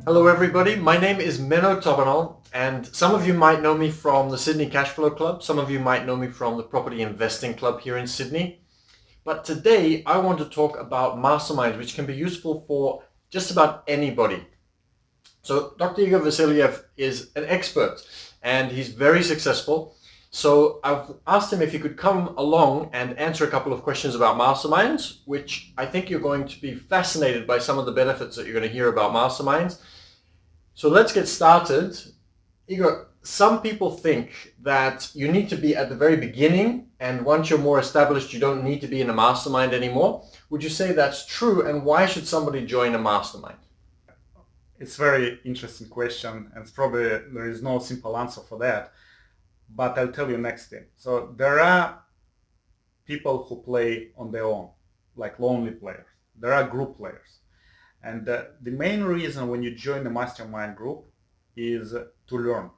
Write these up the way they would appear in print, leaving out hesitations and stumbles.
Hello everybody, my name is Menno Tobanal and some of you might know me from the Sydney Cashflow Club, some of you might know me from the Property Investing Club here in Sydney. But today I want to talk about masterminds, which can be useful for just about anybody. So Dr. Igor Vasiliev is an expert and he's very successful. So I've asked him if he could come along and answer a couple of questions about masterminds, which I think you're going to be fascinated by some of the benefits that you're going to hear about masterminds. So let's get started. Igor, some people think that you need to be at the very beginning, and once you're more established, you don't need to be in a mastermind anymore. Would you say that's true, and why should somebody join a mastermind? It's a very interesting question, and it's probably there is no simple answer for that. But I'll tell you next thing. So there are people who play on their own, like lonely players. There are group players. And the main reason when you join the mastermind group is to learn.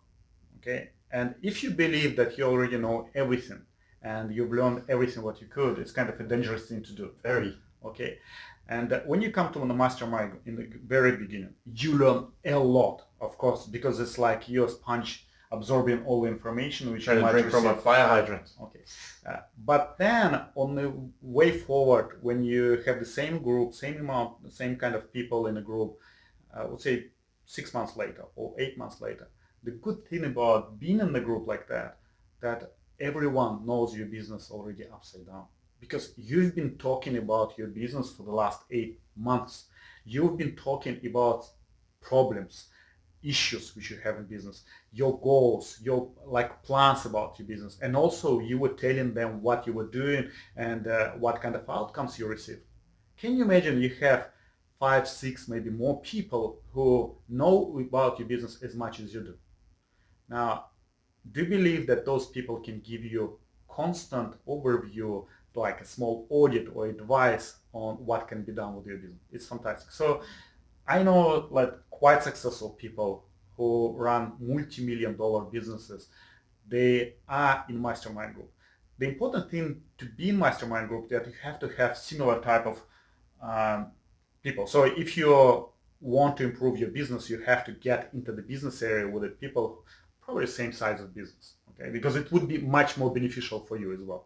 Okay? And if you believe that you already know everything and you've learned everything what you could, it's kind of a dangerous thing to do. Very. Okay? And when you come to the mastermind in the very beginning, you learn a lot, of course, because it's like you're a sponge absorbing all the information which Trying you to might drink from a receive. fire hydrant. Okay. But then on the way forward, when you have the same group, same amount, the same kind of people in a group, I would say 6 months later or 8 months later, the good thing about being in the group like that everyone knows your business already upside down. Because you've been talking about your business for the last 8 months. You've been talking about problems, issues which you have in business, your goals, your plans about your business, and also you were telling them what you were doing and what kind of outcomes you received. Can you imagine you have 5, 6, maybe more people who know about your business as much as you do? Now, do you believe that those people can give you constant overview, like a small audit or advice on what can be done with your business? It's fantastic. So I know quite successful people who run multi-million-dollar businesses. They are in mastermind group. The important thing to be in mastermind group that you have to have similar type of people. So if you want to improve your business, you have to get into the business area with the people probably the same size of business, okay? Because it would be much more beneficial for you as well.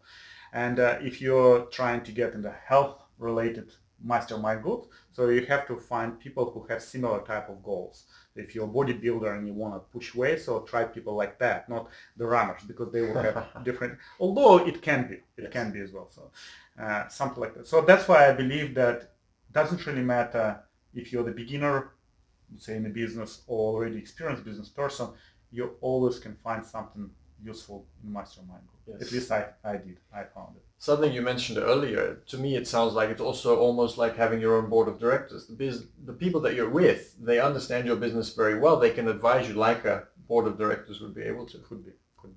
And if you're trying to get in the health-related mastermind group, so you have to find people who have similar type of goals. If you're a bodybuilder and you want to push weight, so try people like that, not the runners, because they will have different, although it can be as well. So something like that. So that's why I believe that it doesn't really matter if you're the beginner, say in the business, or already experienced business person, you always can find something useful in mastermind group. Yes. At least I found it. Something you mentioned earlier, to me it sounds like it's also almost like having your own board of directors. The people that you're with, they understand your business very well. They can advise you like a board of directors would be able to. Could be,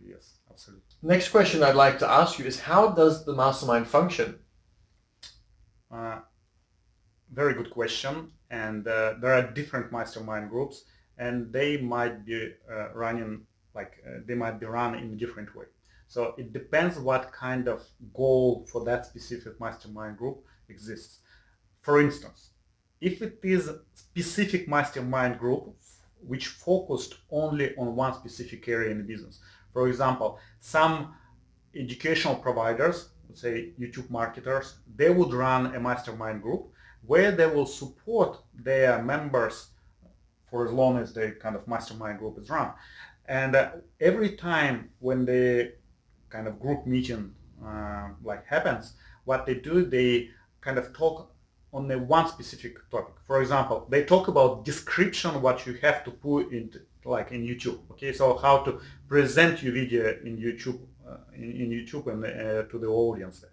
yes, absolutely. Next question I'd like to ask you is, how does the mastermind function? Very good question. And there are different mastermind groups, and they might be they might be run in a different way. So it depends what kind of goal for that specific mastermind group exists. For instance, if it is a specific mastermind group which focused only on one specific area in the business, for example, some educational providers, let's say YouTube marketers, they would run a mastermind group where they will support their members for as long as the kind of mastermind group is run. And every time when the kind of group meeting happens, what they do, they kind of talk on the one specific topic. For example, they talk about description, what you have to put into in YouTube. Okay, so how to present your video in YouTube, and to the audience there.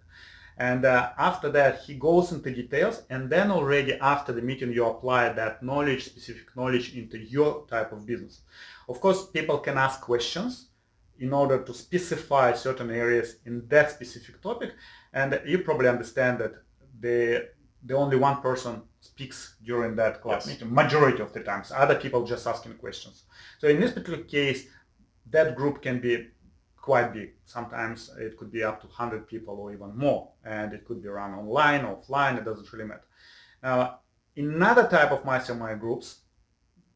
And after that, he goes into details, and then already after the meeting, you apply that knowledge, specific knowledge, into your type of business. Of course, people can ask questions in order to specify certain areas in that specific topic, and you probably understand that the only one person speaks during that class meeting, majority of the times. Other people just asking questions. So in this particular case, that group can be quite big. Sometimes it could be up to 100 people or even more, and it could be run online, offline, it doesn't really matter. Now, in another type of mastermind groups,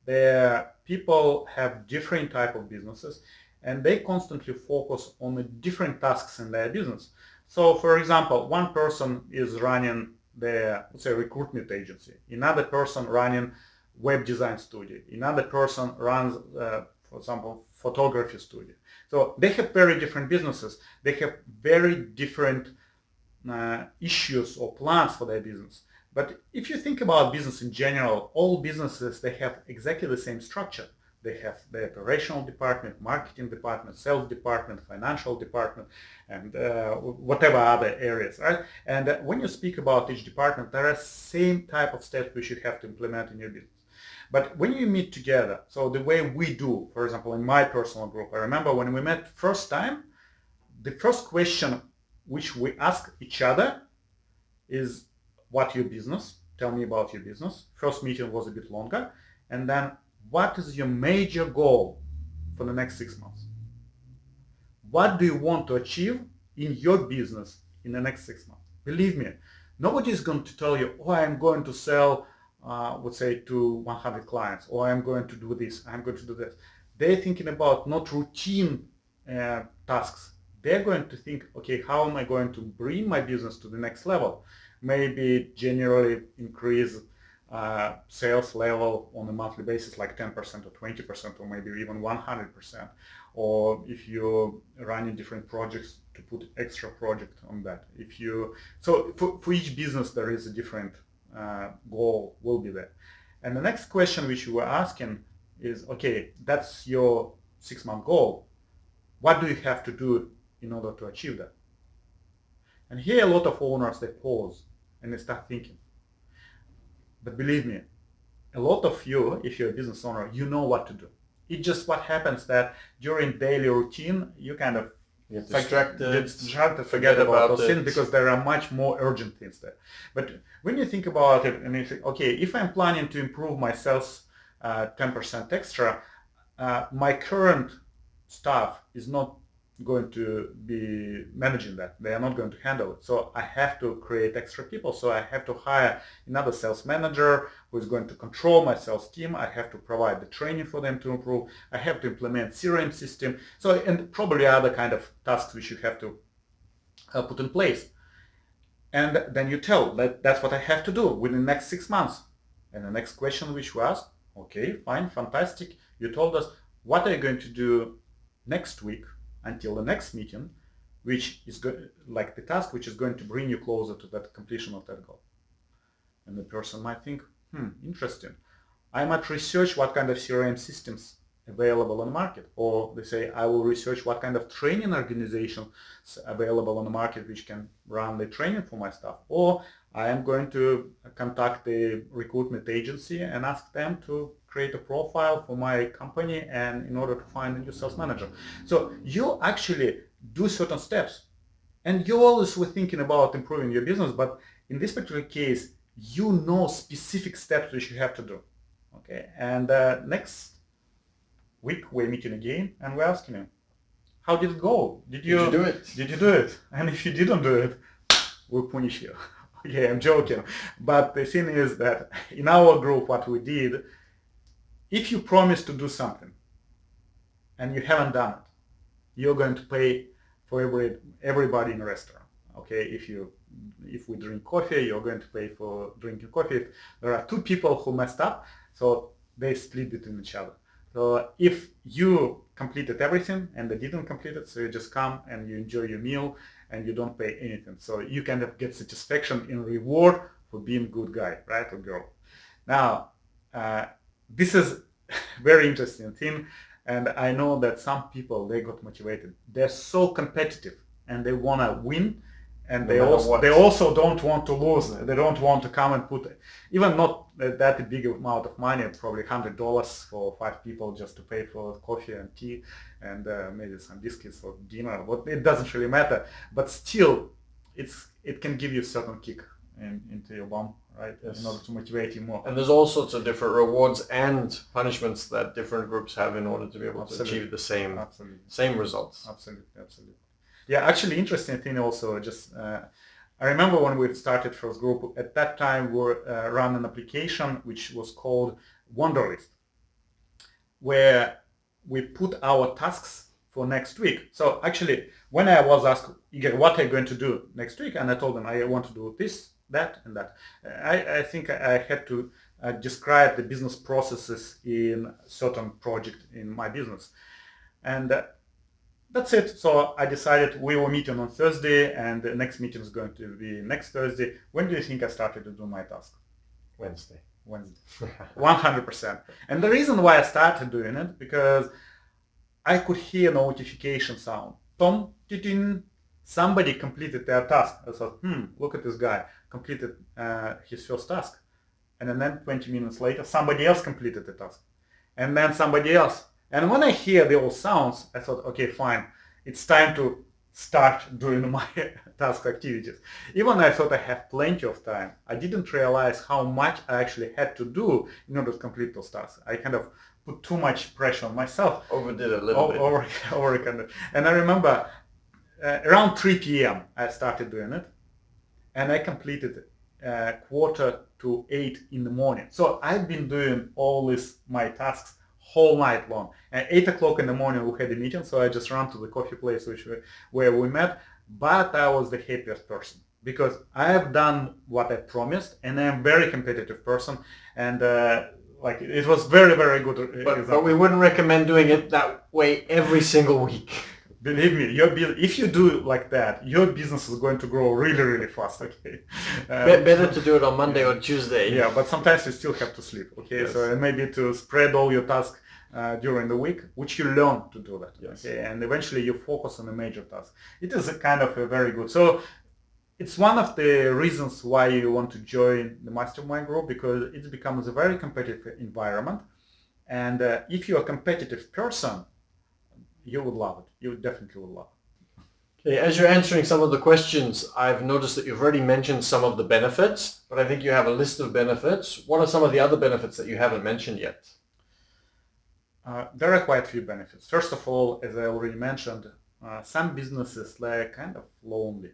The people have different type of businesses, and they constantly focus on the different tasks in their business. So, for example, one person is running the, let's say, recruitment agency, another person running web design studio, another person runs, for example, photography studio. So they have very different businesses. They have very different issues or plans for their business. But if you think about business in general, all businesses, they have exactly the same structure. They have the operational department, marketing department, sales department, financial department, and whatever other areas, right? And when you speak about each department, there are same type of steps which you have to implement in your business. But when you meet together, so the way we do, for example, in my personal group, I remember when we met first time, the first question which we ask each other is, what your business? Tell me about your business. First meeting was a bit longer. And then, what is your major goal for the next 6 months? What do you want to achieve in your business in the next 6 months? Believe me, nobody is going to tell you, oh, I'm going to sell, let's say, to 100 clients, or I'm going to do this, I'm going to do this. They're thinking about not routine tasks. They're going to think, okay, how am I going to bring my business to the next level? Maybe generally increase sales level on a monthly basis like 10% or 20% or maybe even 100%. Or if you're running different projects, to put extra project on that. So for each business there is a different goal will be there. And the next question which you were asking is, okay, that's your 6-month goal. What do you have to do in order to achieve that? And here a lot of owners, they pause and they start thinking. But believe me, a lot of you, if you're a business owner, you know what to do. It's just what happens that during daily routine, you kind of get distracted, forget about those things because there are much more urgent things there. But when you think about it and you think, okay, if I'm planning to improve my sales 10% extra, my current staff is not going to be managing that. They are not going to handle it. So I have to create extra people. So I have to hire another sales manager who is going to control my sales team. I have to provide the training for them to improve. I have to implement CRM system. So, and probably other kind of tasks which you have to put in place. And then you tell that that's what I have to do within the next 6 months. And the next question which you ask, okay, fine, fantastic. You told us, what are you going to do next week until the next meeting, which is like the task which is going to bring you closer to that completion of that goal. And the person might think, interesting. I might research what kind of CRM systems available on the market, or they say I will research what kind of training organizations available on the market which can run the training for my staff, or I am going to contact the recruitment agency and ask them to create a profile for my company and in order to find a new sales manager. So you actually do certain steps and you always were thinking about improving your business, but in this particular case, you know specific steps which you have to do. Okay, and next week we're meeting again and we're asking you, how did it go? Did you do it? Did you do it? And if you didn't do it, we'll punish you. Okay, I'm joking. But the thing is that in our group, what we did, if you promise to do something and you haven't done it, you're going to pay for everybody in the restaurant. Okay, if we drink coffee, you're going to pay for drinking coffee. If there are 2 people who messed up, so they split between each other. So if you completed everything and they didn't complete it, so you just come and you enjoy your meal and you don't pay anything. So you kind of get satisfaction in reward for being a good guy, right, or girl. Now, this is very interesting thing, and I know that some people, they got motivated. They're so competitive and they want to win, and they also don't want to lose. They don't want to come and put even not that big amount of money, probably $100 for 5 people just to pay for coffee and tea and maybe some biscuits for dinner. It doesn't really matter, but still it can give you a certain kick into your bum, right? Yes. In order to motivate you more. And there's all sorts of different rewards and punishments that different groups have in order to be able to achieve the same results. Absolutely. Yeah, actually, interesting thing also, just I remember when we started first group, at that time we ran an application which was called Wonderlist. where we put our tasks for next week. So actually, when I was asked, Igor, what are you going to do next week? And I told them, I want to do this, that, and that. I think I had to describe the business processes in certain project in my business. And that's it. So I decided we were meeting on Thursday, and the next meeting is going to be next Thursday. When do you think I started to do my task? Wednesday. 100%. And the reason why I started doing it, because I could hear notification sound. Tom, titin, somebody completed their task. I thought, look at this guy, completed his first task. And then 20 minutes later, somebody else completed the task. And then somebody else. And when I hear the old sounds, I thought, okay, fine. It's time to start doing my task activities. Even I thought I have plenty of time. I didn't realize how much I actually had to do in order to complete those tasks. I kind of put too much pressure on myself. Overdid a little bit. And I remember around 3 p.m. I started doing it, and I completed 7:45 in the morning. So I've been doing all my tasks whole night long. At 8 o'clock in the morning we had a meeting, so I just ran to the coffee place where we met. But I was the happiest person because I have done what I promised, and I'm a very competitive person, and it was very, very good. But we wouldn't recommend doing it that way every single week. Believe me, if you do like that, your business is going to grow really, really fast. Okay. Better to do it on Monday or Tuesday. Yeah, but sometimes you still have to sleep. Okay, yes. So maybe to spread all your tasks during the week, which you learn to do that. Yes. Okay, and eventually you focus on a major task. It is a kind of a very good. So it's one of the reasons why you want to join the Mastermind group, because it becomes a very competitive environment, and if you're a competitive person, you would love it. You definitely would love it. Okay, as you're answering some of the questions, I've noticed that you've already mentioned some of the benefits, but I think you have a list of benefits. What are some of the other benefits that you haven't mentioned yet? There are quite a few benefits. First of all, as I already mentioned, some businesses, they're kind of lonely.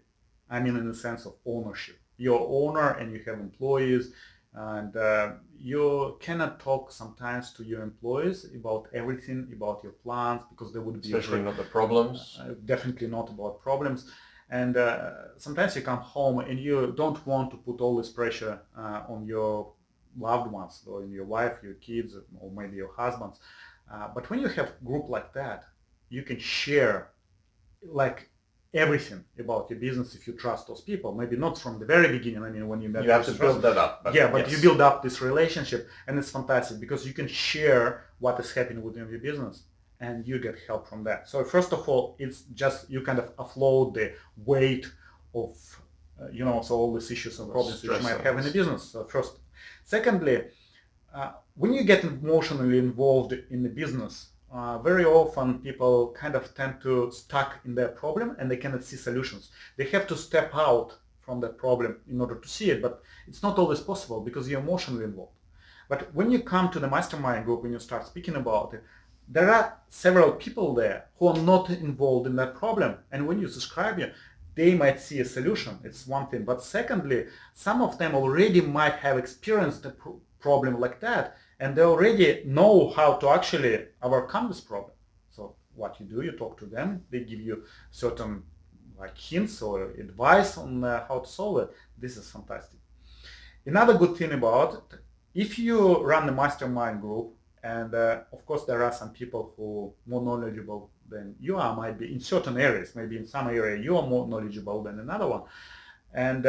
I mean, in the sense of ownership. You're owner and you have employees, and you cannot talk sometimes to your employees about everything, about your plans, because they would be especially not the problems. Definitely not about problems. And sometimes you come home and you don't want to put all this pressure on your loved ones, or in your wife, your kids, or maybe your husbands. But when you have a group like that, you can share everything about your business if you trust those people. Maybe not from the very beginning. I mean, when you met, you have to build that up. But yes. You build up this relationship, and it's fantastic because you can share what is happening within your business, and you get help from that. So first of all, it's just you kind of offload the weight of so all these issues and problems that you might have in a business. So first, secondly, when you get emotionally involved in the business, very often people kind of tend to stuck in their problem and they cannot see solutions. They have to step out from that problem in order to see it, but it's not always possible because you're emotionally involved. But when you come to the Mastermind group and you start speaking about it, there are several people there who are not involved in that problem, and when you subscribe, they might see a solution. It's one thing. But secondly, some of them already might have experienced a problem like that, and they already know how to actually overcome this problem. So what you do, you talk to them, they give you certain hints or advice on how to solve it. This is fantastic. Another good thing about it, if you run the Mastermind group, and of course there are some people who are more knowledgeable than you are, might be in certain areas, maybe in some area you are more knowledgeable than another one. And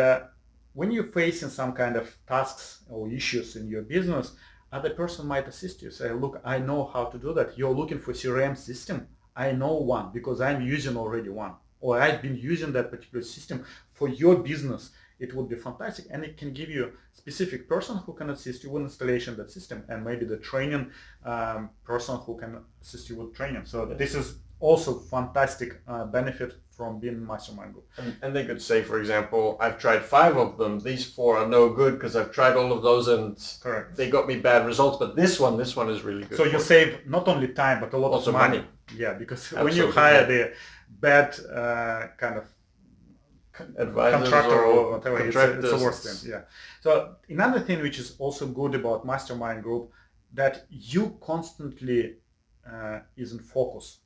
when you're facing some kind of tasks or issues in your business, other person might assist you. Say, look, I know how to do that. You're looking for CRM system. I know one because I'm using already one. Or I've been using that particular system for your business. It would be fantastic. And it can give you a specific person who can assist you with installation of that system, and maybe the training person who can assist you with training. So this is also fantastic benefit from being in Mastermind group. And they could say, for example, I've tried 5 of them. These 4 are no good because I've tried all of those and correct, they got me bad results. But this one is really good. So you save not only time but a lot also of money. Yeah, because absolutely, when you hire the bad kind of advisors contractor or whatever, it's the worst thing. Yeah. So another thing which is also good about Mastermind group, that you constantly is in focus,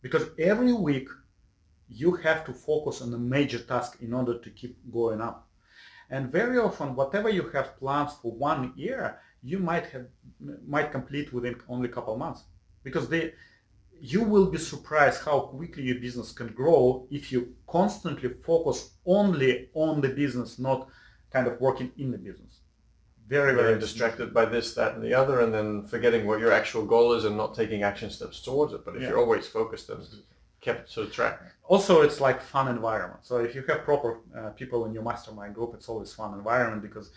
because every week you have to focus on a major task in order to keep going up. And very often, whatever you have plans for 1 year, you might complete within only a couple months, because you will be surprised how quickly your business can grow if you constantly focus only on the business, not kind of working in the business. Very Getting distracted by this, that, and the other, and then forgetting what your actual goal is and not taking action steps towards it. But if you're always focused and kept to track. Also, it's like fun environment. So if you have proper people in your mastermind group, it's always fun environment, because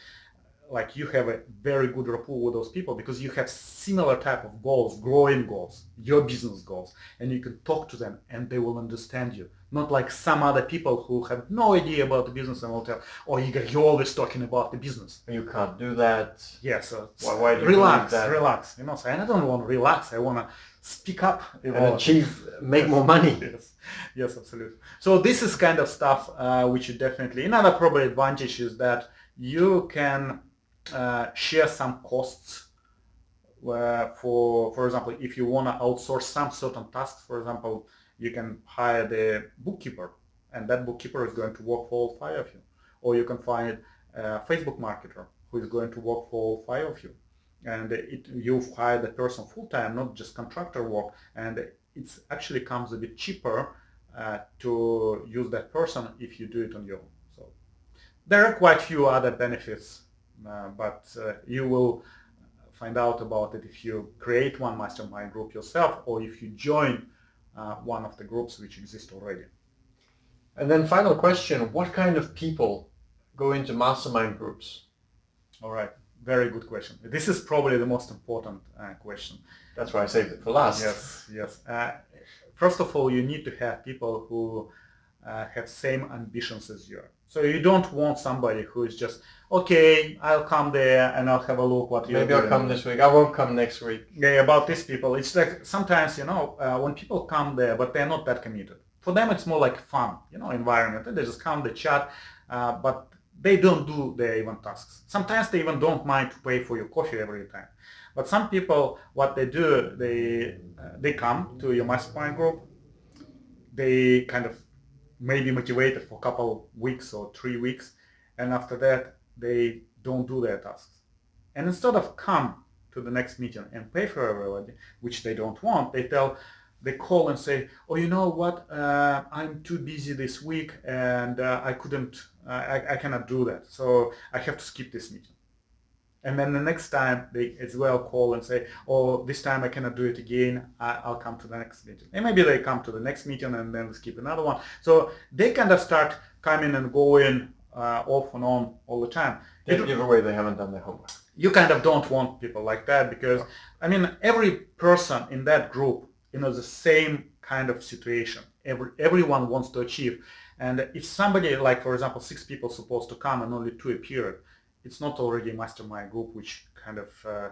like you have a very good rapport with those people, because you have similar type of goals, growing goals, your business goals, and you can talk to them and they will understand you. Not like some other people who have no idea about the business and will tell, oh, Igor, you're always talking about the business. You can't do that. Yeah, so why do you relax, that? relax. You know, so I don't want to relax. I want to speak up and achieve, make more money. Yes, absolutely. So this is kind of stuff which you definitely. Another probably advantage is that you can share some costs. For example, if you want to outsource some certain tasks, for example, you can hire the bookkeeper, and that bookkeeper is going to work for all 5 of you. Or you can find a Facebook marketer who is going to work for all 5 of you. And you've hired the person full-time, not just contractor work, and it actually comes a bit cheaper to use that person if you do it on your own. So there are quite a few other benefits, but you will find out about it if you create one mastermind group yourself, or if you join one of the groups which exist already. And then final question, what kind of people go into mastermind groups? All right, very good question. This is probably the most important question. That's why I saved it for last. Yes. First of all, you need to have people who have same ambitions as you. So you don't want somebody who is just, okay, I'll come there and I'll have a look what you're doing. Maybe I'll come this week. I won't come next week. Yeah, about these people, it's like sometimes, when people come there, but they're not that committed. For them, it's more like fun, environment. They just come, they chat, but they don't do their even tasks. Sometimes they even don't mind to pay for your coffee every time. But some people, what they do, they come to your mastermind group, they kind of maybe motivated for a couple weeks or 3 weeks, and after that they don't do their tasks. And instead of come to the next meeting and pay for everybody, which they don't want, they call and say, oh, you know what, I'm too busy this week and I cannot do that, so I have to skip this meeting. And then the next time they as well call and say, oh, this time I cannot do it again, I'll come to the next meeting. And maybe they come to the next meeting and then skip another one. So they kind of start coming and going off and on all the time. Give away they haven't done their homework. You kind of don't want people like that, because, every person in that group, the same kind of situation. Everyone wants to achieve. And if somebody, like, for example, 6 people supposed to come and only 2 appeared, it's not already a mastermind group which kind of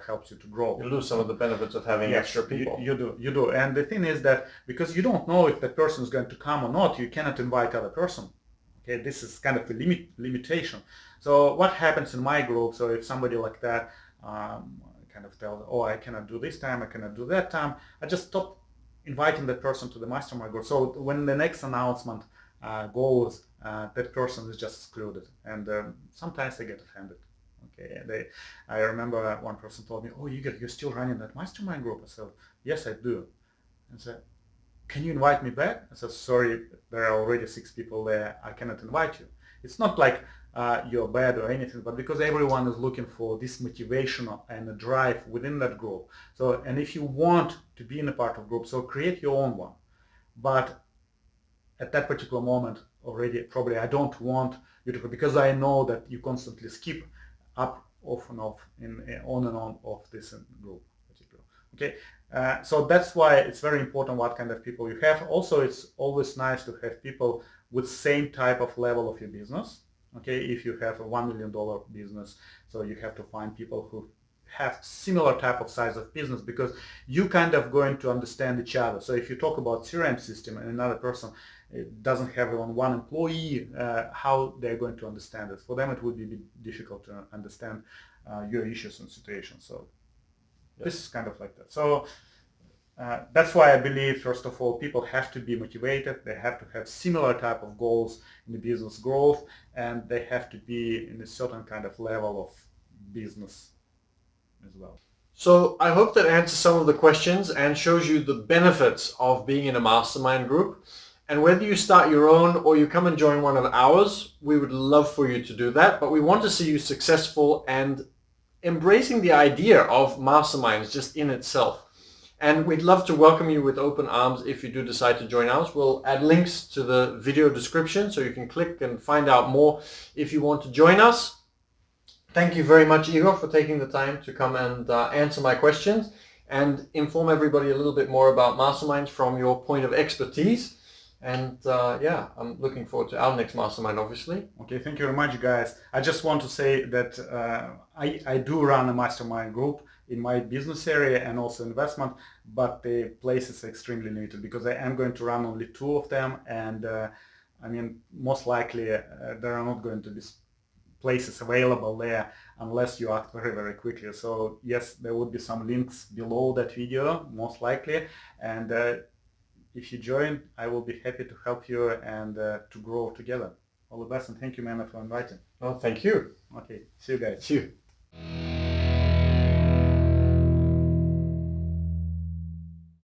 helps you to grow. You lose some of the benefits of having extra people. You do. And the thing is that because you don't know if that person is going to come or not, you cannot invite other person. Okay, this is kind of a limitation. So what happens in my group, so if somebody like that kind of tells, oh, I cannot do this time, I cannot do that time, I just stop inviting that person to the mastermind group. So when the next announcement goes, that person is just excluded, and sometimes they get offended. Okay, I remember one person told me, "Oh, you're still running that mastermind group?" I said, "Yes, I do." And said, "Can you invite me back?" I said, "Sorry, there are already 6 people there. I cannot invite you." It's not like you're bad or anything, but because everyone is looking for this motivation and a drive within that group. So, and if you want to be in a part of group, so create your own one. But at that particular moment already, probably I don't want you to, because I know that you constantly skip up, off and off, on and on of this group. Okay, so that's why it's very important what kind of people you have. Also, it's always nice to have people with same type of level of your business. Okay, if you have a $1 million business, so you have to find people who have similar type of size of business, because you kind of going to understand each other. So if you talk about CRM system and another person doesn't have even 1 employee, how they're going to understand it? For them, it would be difficult to understand your issues and situations. So this is kind of like that. So That's why I believe, first of all, people have to be motivated. They have to have similar type of goals in the business growth, and they have to be in a certain kind of level of business as well. So I hope that answers some of the questions and shows you the benefits of being in a mastermind group. And whether you start your own or you come and join one of ours, we would love for you to do that. But we want to see you successful and embracing the idea of masterminds just in itself. And we'd love to welcome you with open arms if you do decide to join us. We'll add links to the video description so you can click and find out more if you want to join us. Thank you very much, Igor, for taking the time to come and answer my questions and inform everybody a little bit more about masterminds from your point of expertise. And yeah, I'm looking forward to our next mastermind, obviously. Okay, thank you very much, guys. I just want to say that I do run a mastermind group in my business area and also investment, but the place is extremely limited because I am going to run only 2 of them, and I mean, most likely there are not going to be places available there unless you act very, very quickly. So yes, there would be some links below that video, most likely, and if you join, I will be happy to help you and to grow together. All the best, and thank you, Mena, for inviting. Oh, thank you. Okay, see you guys. See you.